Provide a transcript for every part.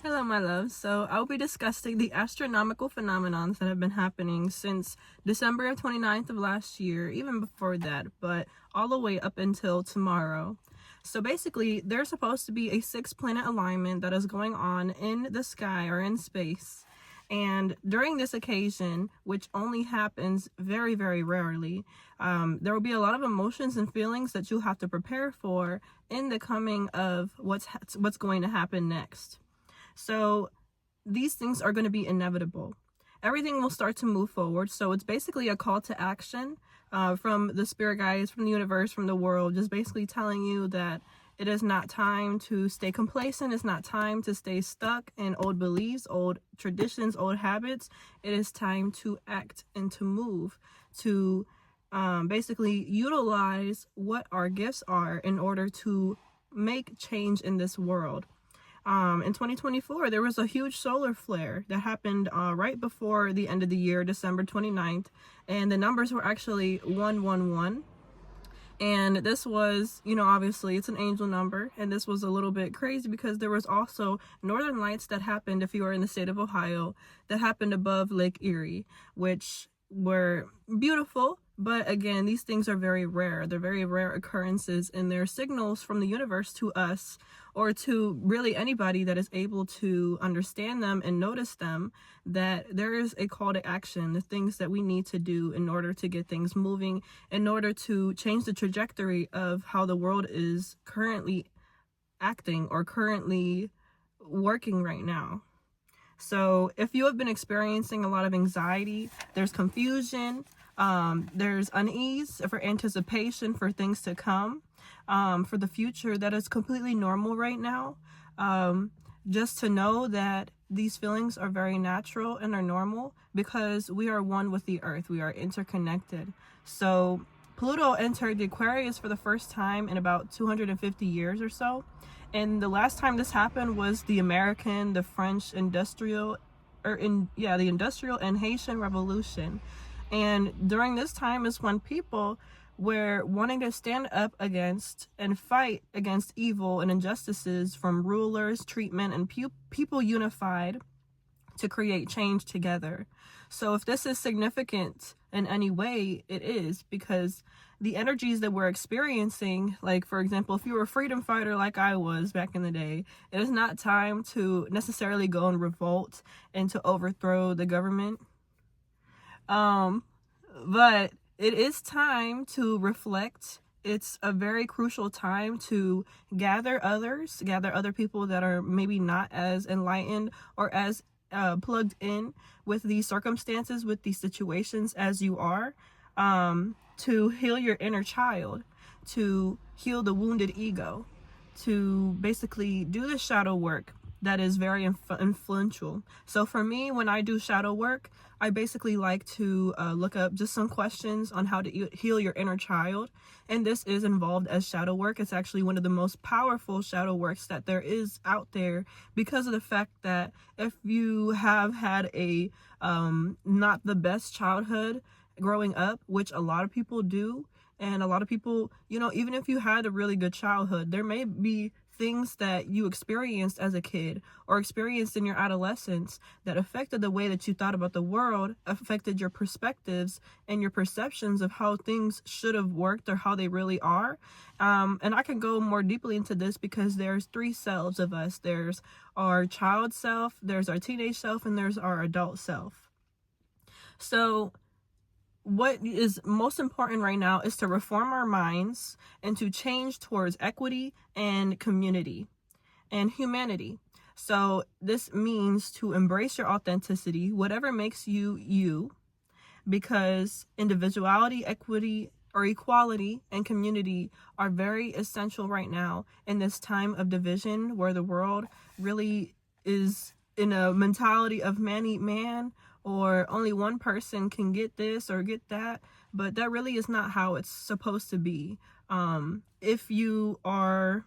Hello, my love. So I'll be discussing the astronomical phenomenons that have been happening since December 29th of last year, even before that, but all the way up until tomorrow. So basically, there's supposed to be a 6-planet alignment that is going on in the sky or in space. And during this occasion, which only happens very, very rarely, there will be a lot of emotions and feelings that you'll have to prepare for in the coming of what's going to happen next. So these things are going to be inevitable. Everything will start to move forward. So it's basically a call to action from the spirit guides, from the universe, from the world, just basically telling you that it is not time to stay complacent. It's not time to stay stuck in old beliefs, old traditions, old habits. It is time to act and to move, to basically utilize what our gifts are in order to make change in this world. In 2024, there was a huge solar flare that happened right before the end of the year, December 29th, and the numbers were actually 111. And this was, obviously it's an angel number, and this was a little bit crazy because there was also northern lights that happened, if you are in the state of Ohio, that happened above Lake Erie, which were beautiful. But again, these things are very rare. They're very rare occurrences, and they're signals from the universe to us, or to really anybody that is able to understand them and notice them, that there is a call to action, the things that we need to do in order to get things moving, in order to change the trajectory of how the world is currently acting or currently working right now. So if you have been experiencing a lot of anxiety, there's confusion, there's unease for anticipation for things to come, for the future, that is completely normal right now. Just to know that these feelings are very natural and are normal because we are one with the earth. We are interconnected. So Pluto entered the Aquarius for the first time in about 250 years or so. And the last time this happened was the French industrial, the industrial and Haitian Revolution. And during this time is when people were wanting to stand up against and fight against evil and injustices from rulers, treatment, and people unified to create change together. So if this is significant in any way, it is, because the energies that we're experiencing, like for example, if you were a freedom fighter like I was back in the day, it is not time to necessarily go and revolt and to overthrow the government. But it is time to reflect. It's a very crucial time to gather other people that are maybe not as enlightened or as plugged in with these circumstances, with these situations as you are, to heal your inner child, to heal the wounded ego, to basically do the shadow work that is very influential. So for me, when I do shadow work, I basically like to look up just some questions on how to heal your inner child. And this is involved as shadow work. It's actually one of the most powerful shadow works that there is out there, because of the fact that if you have had a not the best childhood growing up, which a lot of people do, and a lot of people, even if you had a really good childhood, there may be things that you experienced as a kid or experienced in your adolescence that affected the way that you thought about the world, affected your perspectives and your perceptions of how things should have worked or how they really are. And I can go more deeply into this because there's 3 selves of us. There's our child self, there's our teenage self, and there's our adult self. So what is most important right now is to reform our minds and to change towards equity and community and humanity. So this means to embrace your authenticity, whatever makes you you, because individuality, equity, or equality and community are very essential right now in this time of division, where the world really is in a mentality of man eat man, or only one person can get this or get that. But that really is not how it's supposed to be. If you are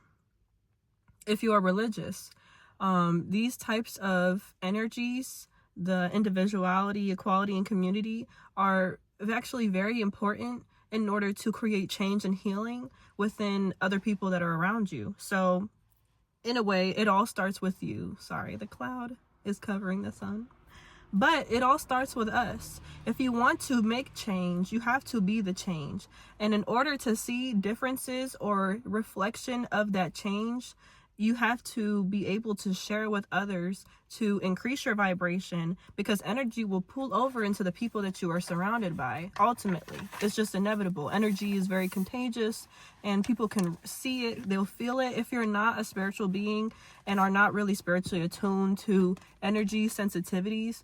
religious, these types of energies, the individuality, equality, and community, are actually very important in order to create change and healing within other people that are around you. So in a way, it all starts with you. Sorry, the cloud is covering the sun. But it all starts with us. If you want to make change, you have to be the change. And in order to see differences or reflection of that change, you have to be able to share with others to increase your vibration, because energy will pull over into the people that you are surrounded by. Ultimately, it's just inevitable. Energy is very contagious and people can see it, they'll feel it. If you're not a spiritual being and are not really spiritually attuned to energy sensitivities,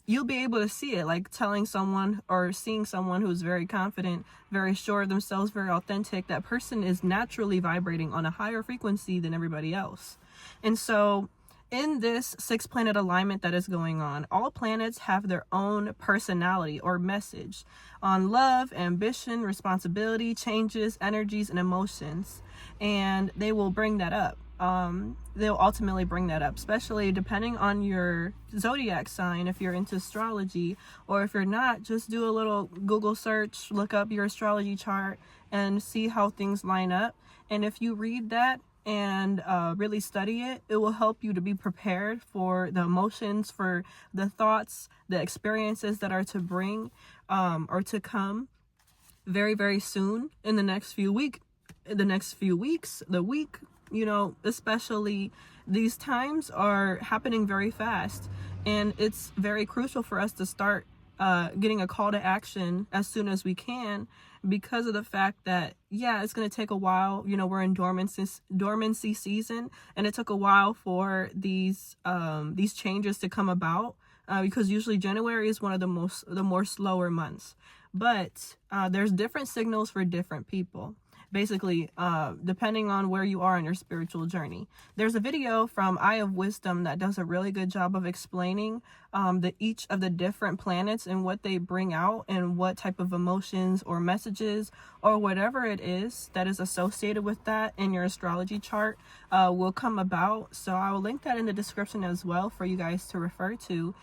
you'll be able to see it, like telling someone or seeing someone who's very confident, very sure of themselves, very authentic. That person is naturally vibrating on a higher frequency than everybody else. And so in this 6-planet alignment that is going on, all planets have their own personality or message on love, ambition, responsibility, changes, energies, and emotions. And they will bring that up. They'll ultimately bring that up, especially depending on your zodiac sign, if you're into astrology, or if you're not, just do a little Google search, look up your astrology chart and see how things line up. And if you read that and really study it, it will help you to be prepared for the emotions, for the thoughts, the experiences that are to bring or to come very, very soon in the next few weeks, the week, you know, especially these times are happening very fast, and it's very crucial for us to start getting a call to action as soon as we can, because of the fact that, yeah, it's going to take a while. You know, we're in dormancy season, and it took a while for these changes to come about, because usually January is one of the more slower months. But there's different signals for different people, basically, depending on where you are in your spiritual journey. There's a video from Eye of Wisdom that does a really good job of explaining each of the different planets and what they bring out, and what type of emotions or messages or whatever it is that is associated with that in your astrology chart will come about. So I will link that in the description as well for you guys to refer to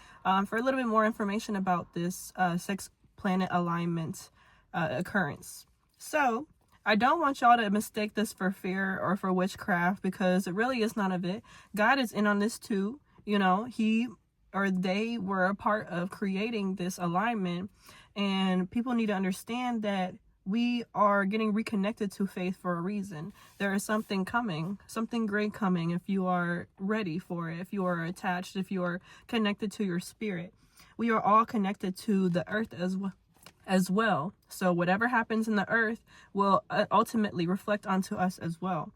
for a little bit more information about this 6-planet alignment occurrence. So I don't want y'all to mistake this for fear or for witchcraft, because it really is none of it. God is in on this too. You know, they were a part of creating this alignment, and people need to understand that we are getting reconnected to faith for a reason. There is something coming, something great coming, if you are ready for it, if you are attached, if you are connected to your spirit. We are all connected to the earth as well. So whatever happens in the earth will ultimately reflect onto us as well.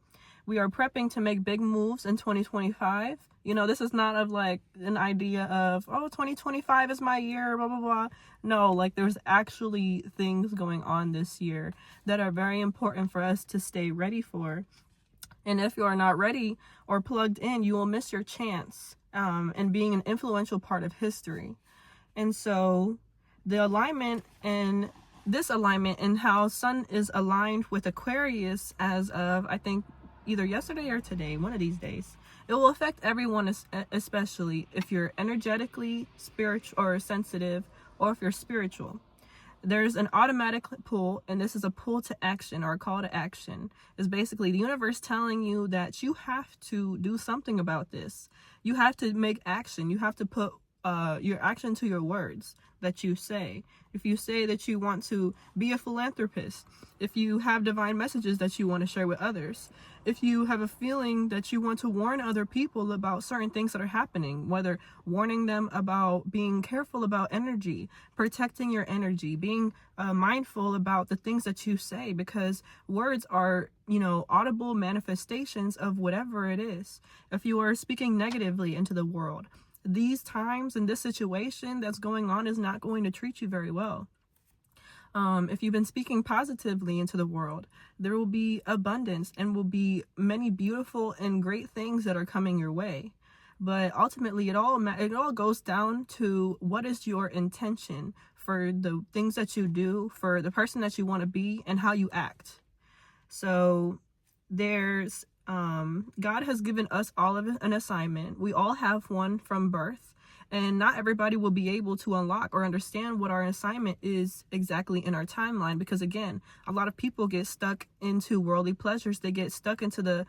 We are prepping to make big moves in 2025. You know, this is not of like an idea of, oh, 2025 is my year, blah, blah, blah. No, like there's actually things going on this year that are very important for us to stay ready for. And if you are not ready or plugged in, you will miss your chance in being an influential part of history. And so the alignment and this alignment and how Sun is aligned with Aquarius as of, I think, either yesterday or today, one of these days, it will affect everyone, especially if you're energetically spiritual or sensitive, or if you're spiritual. There's an automatic pull, and this is a pull to action, or a call to action. It's basically the universe telling you that you have to do something about this. You have to make action. You have to put your action to your words that you say. If you say that you want to be a philanthropist, if you have divine messages that you want to share with others, if you have a feeling that you want to warn other people about certain things that are happening, whether warning them about being careful about energy, protecting your energy, being mindful about the things that you say, because words are, you know, audible manifestations of whatever it is. If you are speaking negatively into the world, these times and this situation that's going on is not going to treat you very well. If you've been speaking positively into the world, there will be abundance and will be many beautiful and great things that are coming your way. But ultimately, it all goes down to what is your intention for the things that you do, for the person that you want to be, and how you act. So there's God has given us all of an assignment. We all have one from birth, and not everybody will be able to unlock or understand what our assignment is exactly in our timeline, because again, a lot of people get stuck into worldly pleasures. They get stuck into the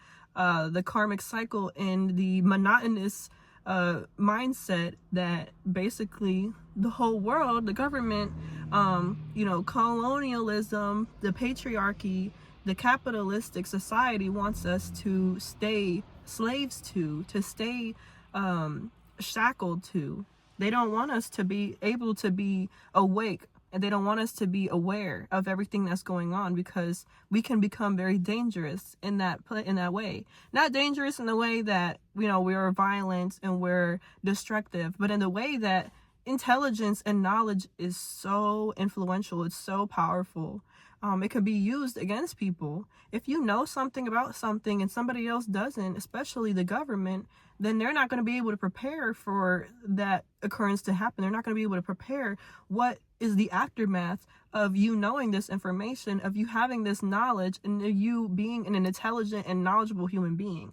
karmic cycle and the monotonous mindset that basically the whole world, the government, colonialism, the patriarchy, the capitalistic society wants us to stay slaves to stay shackled to. They don't want us to be able to be awake, and they don't want us to be aware of everything that's going on, because we can become very dangerous in that way. Not dangerous in the way that, we're violent and we're destructive, but in the way that intelligence and knowledge is so influential. It's so powerful. It can be used against people. If you know something about something and somebody else doesn't, especially the government, then they're not going to be able to prepare for that occurrence to happen. They're not going to be able to prepare what is the aftermath of you knowing this information, of you having this knowledge, and you being an intelligent and knowledgeable human being.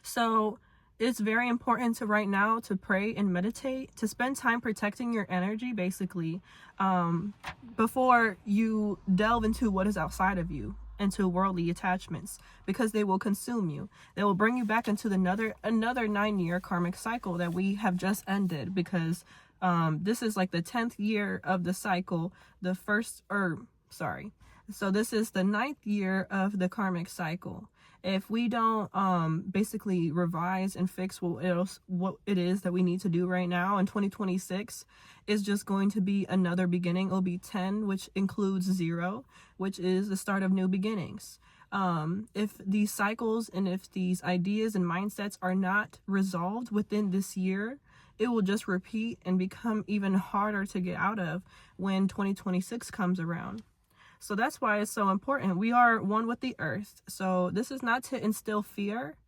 So it's very important to right now to pray and meditate, to spend time protecting your energy, basically, before you delve into what is outside of you, into worldly attachments, because they will consume you. They will bring you back into another 9-year karmic cycle that we have just ended, because this is like the 10th year of the cycle. So this is the 9th year of the karmic cycle. If we don't basically revise and fix what it is that we need to do right now, in 2026 is just going to be another beginning. It'll be 10, which includes 0, which is the start of new beginnings. If these cycles and if these ideas and mindsets are not resolved within this year, it will just repeat and become even harder to get out of when 2026 comes around. So that's why it's so important. We are one with the earth. So this is not to instill fear,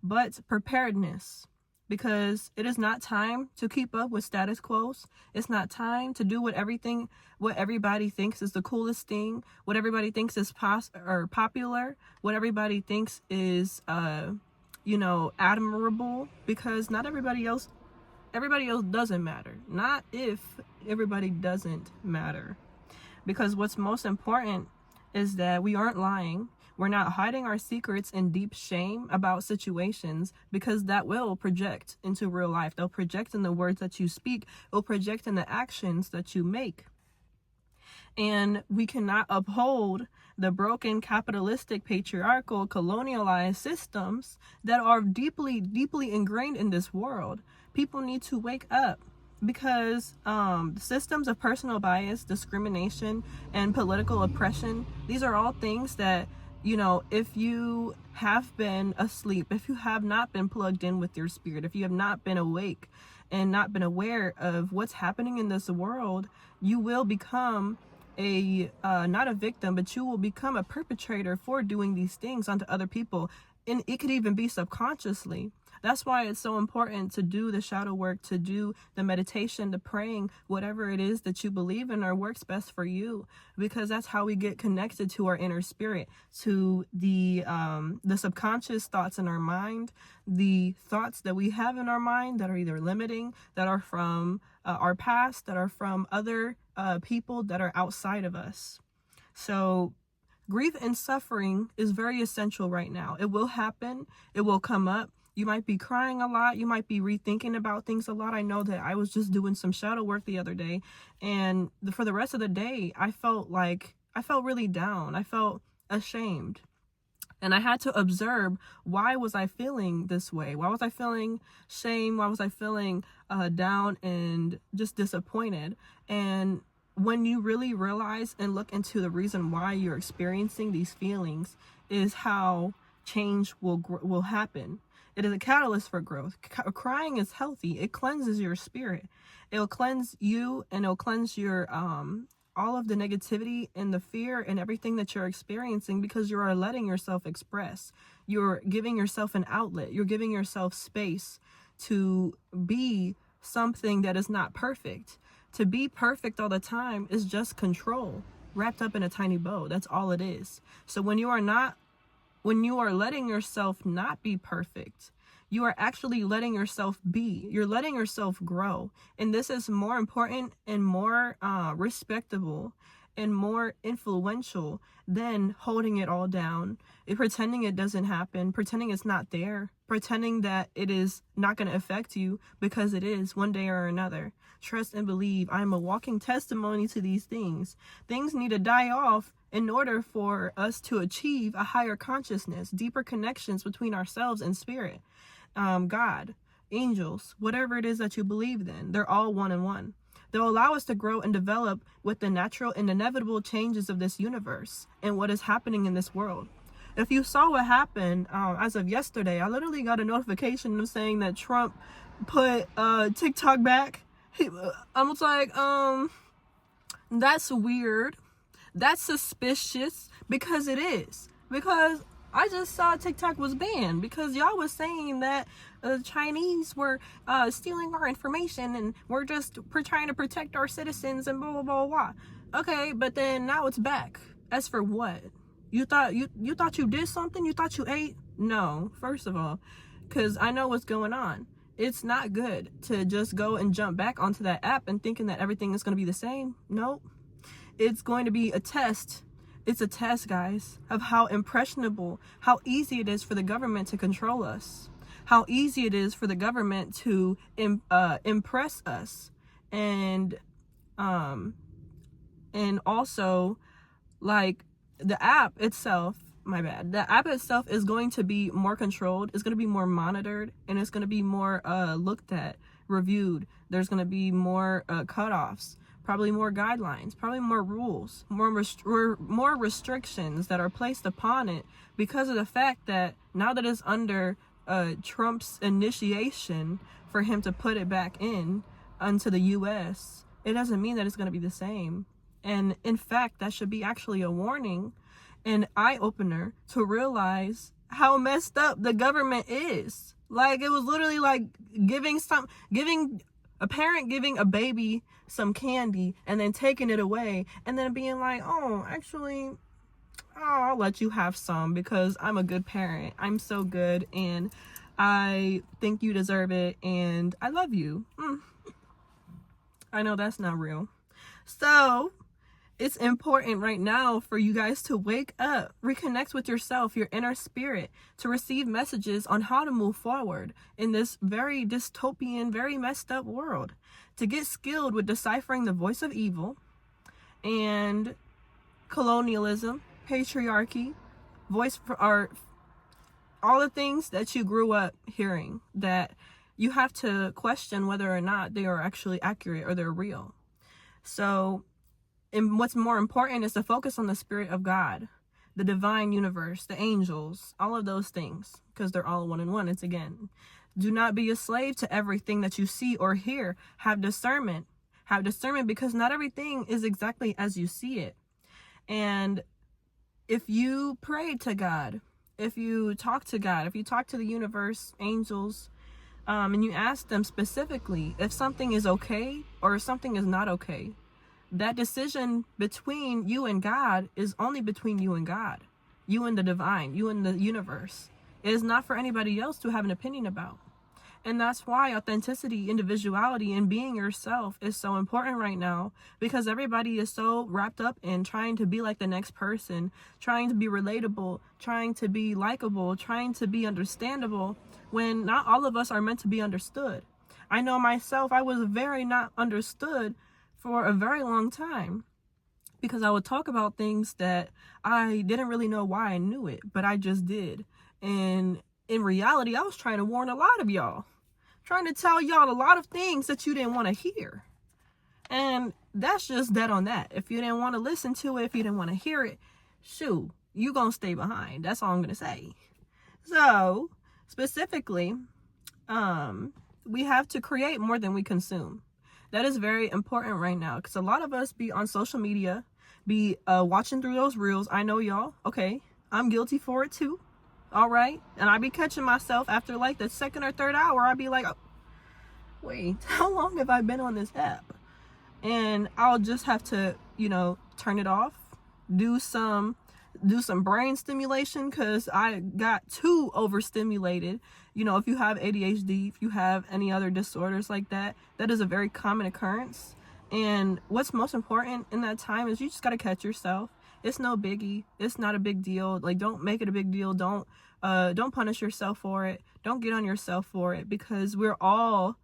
but preparedness, because it is not time to keep up with status quos. It's not time to do what everybody thinks is the coolest thing, what everybody thinks is popular, what everybody thinks is admirable, because not everybody else doesn't matter. Not if everybody doesn't matter. Because what's most important is that we aren't lying. We're not hiding our secrets in deep shame about situations, because that will project into real life. They'll project in the words that you speak. It'll project in the actions that you make. And we cannot uphold the broken, capitalistic, patriarchal, colonialized systems that are deeply, deeply ingrained in this world. People need to wake up, because systems of personal bias, discrimination, and political oppression, these are all things that, if you have been asleep, if you have not been plugged in with your spirit, if you have not been awake and not been aware of what's happening in this world, you will become not a victim, but you will become a perpetrator for doing these things onto other people. And it could even be subconsciously. That's why it's so important to do the shadow work, to do the meditation, the praying, whatever it is that you believe in or works best for you, because that's how we get connected to our inner spirit, to the subconscious thoughts in our mind, the thoughts that we have in our mind that are either limiting, that are from our past, that are from other people that are outside of us. So grief and suffering is very essential right now. It will happen. It will come up. You might be crying a lot. You might be rethinking about things a lot. I know that I was just doing some shadow work the other day, and for the rest of the day, I felt really down. I felt ashamed. And I had to observe, why was I feeling this way? Why was I feeling shame? Why was I feeling down and just disappointed? And when you really realize and look into the reason why you're experiencing these feelings, is how change will happen. It is a catalyst for growth. Crying is healthy. It cleanses your spirit. It'll cleanse you, and it'll cleanse your all of the negativity and the fear and everything that you're experiencing, because you are letting yourself express. You're giving yourself an outlet. You're giving yourself space to be something that is not perfect. To be perfect all the time is just control wrapped up in a tiny bow. That's all it is. So when you are not when you are letting yourself not be perfect, you are actually letting yourself be. You're letting yourself grow. And this is more important and more respectable and more influential than holding it all down, and pretending it doesn't happen, pretending it's not there, pretending that it is not going to affect you, because it is one day or another. Trust and believe. I am a walking testimony to these things. Things need to die off in order for us to achieve a higher consciousness, deeper connections between ourselves and spirit, God, angels, whatever it is that you believe in. They're all one and one. They'll allow us to grow and develop with the natural and inevitable changes of this universe and what is happening in this world. If you saw what happened as of yesterday, I literally got a notification of saying that Trump put TikTok back. I was like, that's weird. That's suspicious, because it is. Because I just saw TikTok was banned because y'all was saying that the Chinese were stealing our information and we're just trying to protect our citizens and blah, blah, blah, blah. Okay, but then now it's back. As for what? You thought you did something? You thought you ate? No, first of all, because I know what's going on. It's not good to just go and jump back onto that app and thinking that everything is going to be the same. Nope. It's going to be a test. It's a test, guys, of how impressionable, how easy it is for the government to control us, how easy it is for the government to impress us, and also, like, the app itself, the app itself is going to be more controlled, it's going to be more monitored, and it's going to be more looked at, reviewed. There's going to be more cutoffs, probably more guidelines, probably more rules, more restrictions that are placed upon it, because of the fact that now that it's under Trump's initiation for him to put it back in onto the US, it doesn't mean that it's going to be the same. And in fact, that should be actually a warning, an eye-opener to realize how messed up the government is. Like, it was literally like giving a parent giving a baby some candy and then taking it away and then being like, oh, actually, I'll let you have some because I'm a good parent. I'm so good and I think you deserve it and I love you. I know that's not real. So it's important right now for you guys to wake up, reconnect with yourself, your inner spirit, to receive messages on how to move forward in this very dystopian, very messed up world, to get skilled with deciphering the voice of evil and colonialism, patriarchy, voice for art, all the things that you grew up hearing that you have to question whether or not they are actually accurate or they're real. So, and what's more important is to focus on the spirit of God, the divine universe, the angels, all of those things, because they're all one in one. It's again, do not be a slave to everything that you see or hear. Have discernment. Have discernment, because not everything is exactly as you see it. And if you pray to God, if you talk to God, if you talk to the universe, angels, and you ask them specifically if something is okay or if something is not okay, that decision between you and God is only between you and God, you and the divine, you and the universe. It is not for anybody else to have an opinion about. And that's why authenticity, individuality, and being yourself is so important right now, because everybody is so wrapped up in trying to be like the next person, trying to be relatable, trying to be likable, trying to be understandable, when not all of us are meant to be understood. I know myself, I was very not understood for a very long time, because I would talk about things that I didn't really know why I knew it, but I just did. And in reality, I was trying to warn a lot of y'all, trying to tell y'all a lot of things that you didn't want to hear. And that's just that on that. If you didn't want to listen to it, if you didn't want to hear it, shoot, you gonna stay behind. That's all I'm gonna say. So specifically, we have to create more than we consume. That is very important right now, because a lot of us be on social media, be watching through those reels. I know y'all. Okay, I'm guilty for it too. All right, and I be catching myself after like the second or third hour. I be like, oh, wait, how long have I been on this app? And I'll just have to, turn it off, do some do some brain stimulation because I got too overstimulated. You know, if you have ADHD, if you have any other disorders like that, that is a very common occurrence. And what's most important in that time is you just got to catch yourself. It's no biggie. It's not a big deal. Like, don't make it a big deal. Don't punish yourself for it. Don't get on yourself for it, because we're all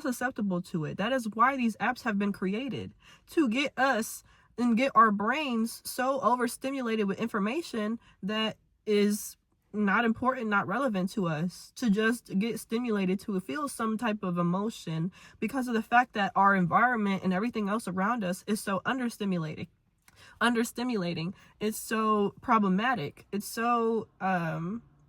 susceptible to it. That is why these apps have been created, to get us and get our brains so overstimulated with information that is not important, not relevant to us, to just get stimulated to feel some type of emotion because of the fact that our environment and everything else around us is so understimulating. It's so problematic. It's so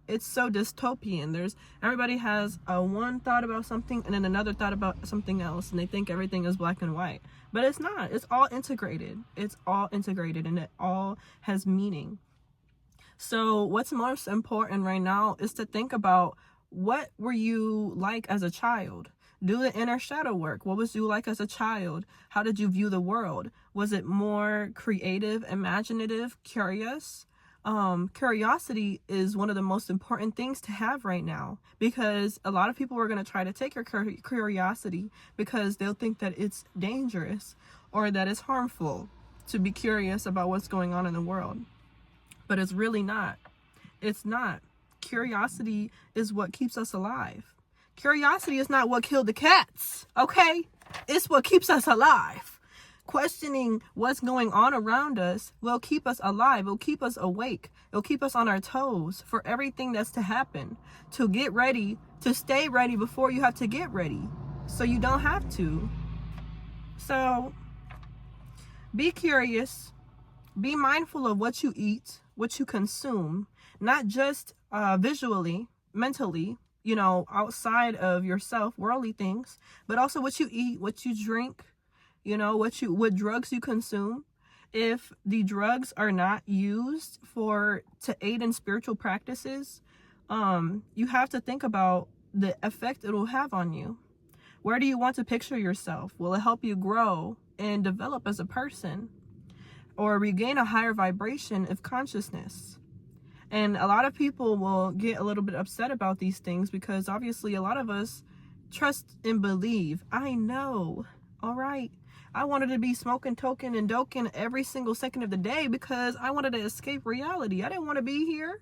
dystopian. Everybody has one thought about something and then another thought about something else, and they think everything is black and white, but it's not. It's all integrated, and it all has meaning. So what's most important right now is to think about, what were you like as a child? Do the inner shadow work. What was you like as a child? How did you view the world? Was it more creative, imaginative, curious? Curiosity is one of the most important things to have right now, because a lot of people are going to try to take your curiosity because they'll think that it's dangerous or that it's harmful to be curious about what's going on in the world. But it's really not. It's not. Curiosity is what keeps us alive. Curiosity is not what killed the cats, okay? It's what keeps us alive. Questioning what's going on around us will keep us alive. It'll keep us awake. It'll keep us on our toes for everything that's to happen. To get ready, to stay ready before you have to get ready, so you don't have to. So be curious. Be mindful of what you eat, what you consume, not just visually, mentally, you know, outside of yourself, worldly things, but also what you eat, what you drink, you know, what drugs you consume. If the drugs are not used to aid in spiritual practices, you have to think about the effect it will have on you. Where do you want to picture yourself? Will it help you grow and develop as a person, or regain a higher vibration of consciousness? And a lot of people will get a little bit upset about these things because obviously a lot of us trust and believe. I know, all right. I wanted to be smoking, toking, and doking every single second of the day because I wanted to escape reality. I didn't want to be here.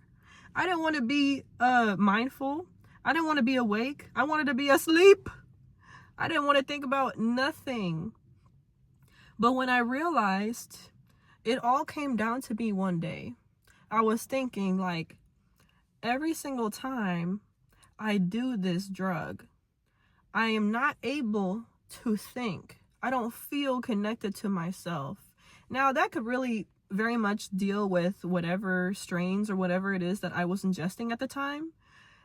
I didn't want to be mindful. I didn't want to be awake. I wanted to be asleep. I didn't want to think about nothing. But when I realized, it all came down to me one day. I was thinking, like, every single time I do this drug, I am not able to think. I don't feel connected to myself. Now, that could really very much deal with whatever strains or whatever it is that I was ingesting at the time.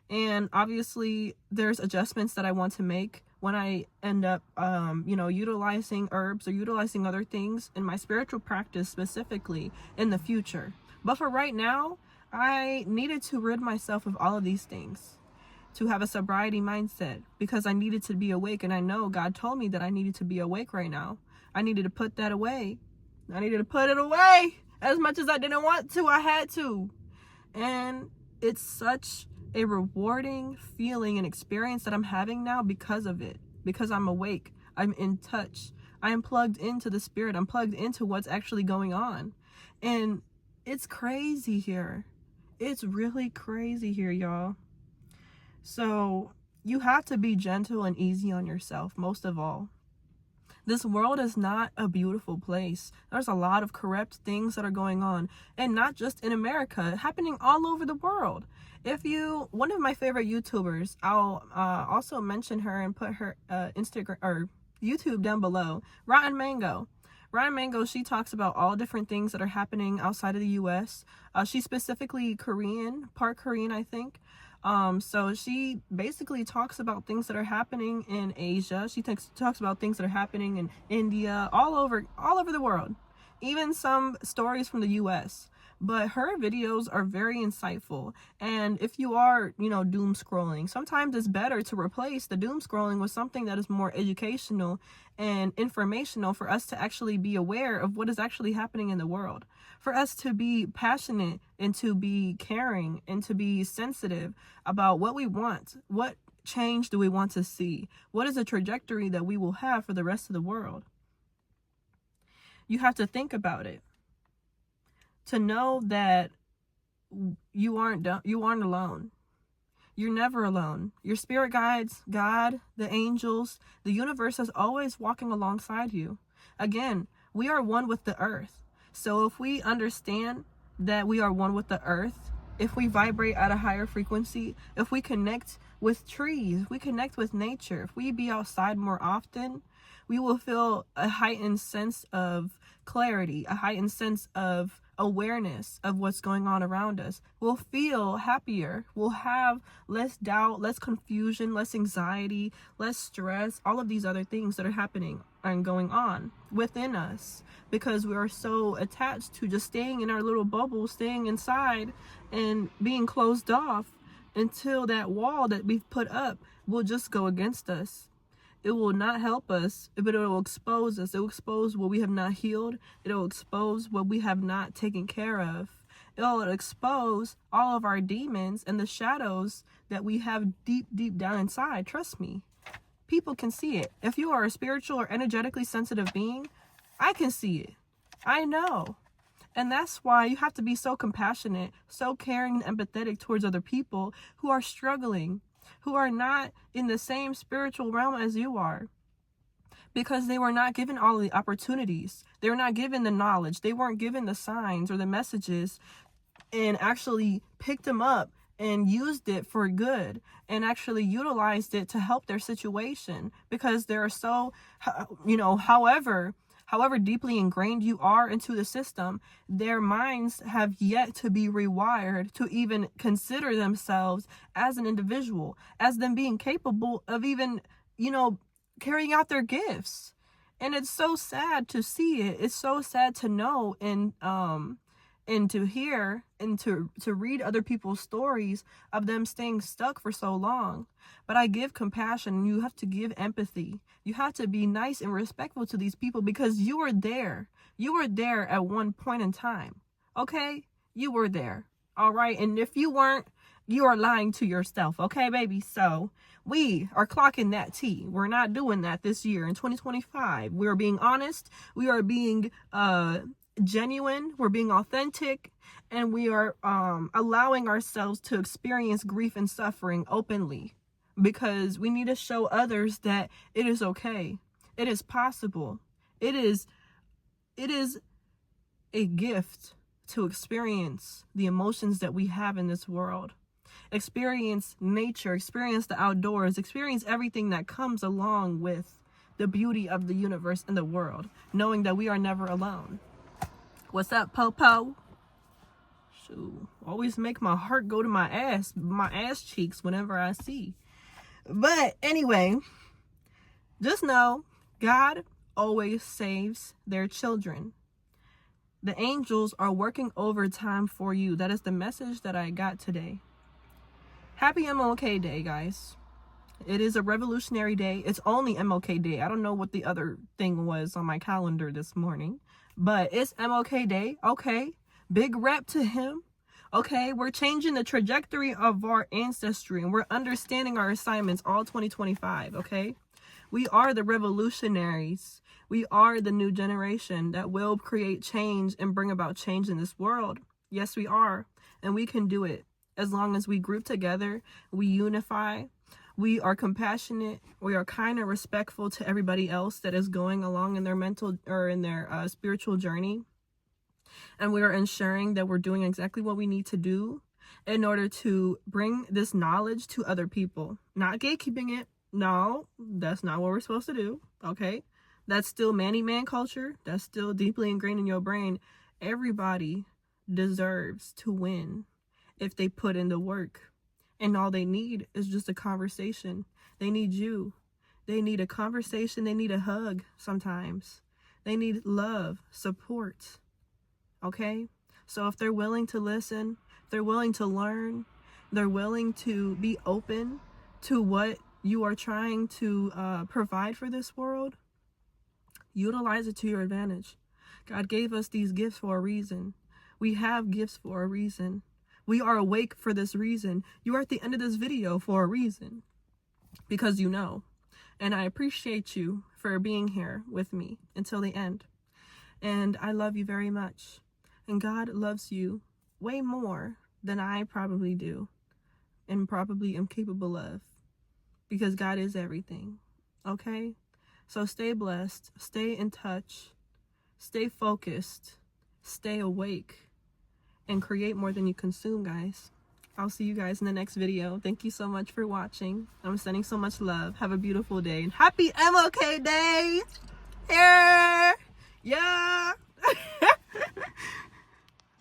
And obviously, there's adjustments that I want to make when I end up, utilizing herbs or utilizing other things in my spiritual practice specifically in the future. But for right now, I needed to rid myself of all of these things, to have a sobriety mindset, because I needed to be awake. And I know God told me that I needed to be awake right now. I needed to put that away. I needed to put it away. As much as I didn't want to, I had to. And it's such a rewarding feeling and experience that I'm having now because of it. Because I'm awake. I'm in touch. I am plugged into the spirit. I'm plugged into what's actually going on. And it's crazy here. It's really crazy here, y'all. So you have to be gentle and easy on yourself, most of all. This world is not a beautiful place. There's a lot of corrupt things that are going on, and not just in America, happening all over the world. One of my favorite YouTubers, I'll also mention her and put her Instagram or YouTube down below, Rotten Mango. Rotten Mango, she talks about all different things that are happening outside of the U.S. She's specifically Korean, part Korean, I think. So she basically talks about things that are happening in Asia. She talks about things that are happening in India, all over the world, even some stories from the U.S. but her videos are very insightful. And if you are, doom scrolling, sometimes it's better to replace the doom scrolling with something that is more educational and informational for us to actually be aware of what is actually happening in the world, for us to be passionate and to be caring and to be sensitive about what we want. What change do we want to see? What is the trajectory that we will have for the rest of the world? You have to think about it, to know that you aren't alone. You're never alone. Your spirit guides, God, the angels, the universe is always walking alongside you. Again, we are one with the earth. So if we understand that we are one with the earth, if we vibrate at a higher frequency, if we connect with trees, if we connect with nature, if we be outside more often, we will feel a heightened sense of clarity, a heightened sense of awareness of what's going on around us. We'll feel happier. We'll have less doubt, less confusion, less anxiety, less stress, all of these other things that are happening and going on within us, because we are so attached to just staying in our little bubble, staying inside and being closed off until that wall that we've put up will just go against us. It will not help us, but it will expose us. It will expose what we have not healed. It will expose what we have not taken care of. It will expose all of our demons and the shadows that we have deep, deep down inside. Trust me. People can see it. If you are a spiritual or energetically sensitive being, I can see it. I know. And that's why you have to be so compassionate, so caring and empathetic towards other people who are struggling, who are not in the same spiritual realm as you are, because they were not given all the opportunities. They were not given the knowledge. They weren't given the signs or the messages and actually picked them up and used it for good and actually utilized it to help their situation, because they're so, however deeply ingrained you are into the system, their minds have yet to be rewired to even consider themselves as an individual, as them being capable of even, carrying out their gifts. And it's so sad to see it. It's so sad to know and to hear and to read other people's stories of them staying stuck for so long. But I give compassion. You have to give empathy. You have to be nice and respectful to these people, because you were there. You were there at one point in time. Okay? You were there. All right? And if you weren't, you are lying to yourself. Okay, baby? So we are clocking that T. We're not doing that this year in 2025. We are being honest. We are being genuine. We're being authentic. And we are allowing ourselves to experience grief and suffering openly, because we need to show others that it is okay. It is possible. It is a gift to experience the emotions that we have in this world. Experience nature, experience the outdoors, experience everything that comes along with the beauty of the universe and the world, knowing that we are never alone. What's up, Popo? Shoot, always make my heart go to my ass cheeks whenever I see. But anyway, just know God always saves their children. The angels are working overtime for you. That is the message that I got today. Happy MLK Day, guys. It is a revolutionary day. It's only MLK Day. I don't know what the other thing was on my calendar this morning, but it's MLK Day. Okay. Big rep to him. Okay, we're changing the trajectory of our ancestry, and we're understanding our assignments all 2025, okay? We are the revolutionaries. We are the new generation that will create change and bring about change in this world. Yes, we are, and we can do it as long as we group together, we unify, we are compassionate, we are kind and respectful to everybody else that is going along in their mental or in their spiritual journey. And we are ensuring that we're doing exactly what we need to do in order to bring this knowledge to other people. Not gatekeeping it. No, that's not what we're supposed to do. Okay? That's still man culture. That's still deeply ingrained in your brain. Everybody deserves to win if they put in the work. And all they need is just a conversation. They need you. They need a conversation. They need a hug sometimes. They need love, support. Okay? So if they're willing to listen, they're willing to learn, they're willing to be open to what you are trying to provide for this world, utilize it to your advantage. God gave us these gifts for a reason. We have gifts for a reason. We are awake for this reason. You are at the end of this video for a reason, because you know. And I appreciate you for being here with me until the end. And I love you very much. And God loves you way more than I probably do and probably am capable of, because God is everything. Okay? So stay blessed, stay in touch, stay focused, stay awake, and create more than you consume, guys. I'll see you guys in the next video. Thank you so much for watching. I'm sending so much love. Have a beautiful day. And happy MLK Day! Here! Yeah!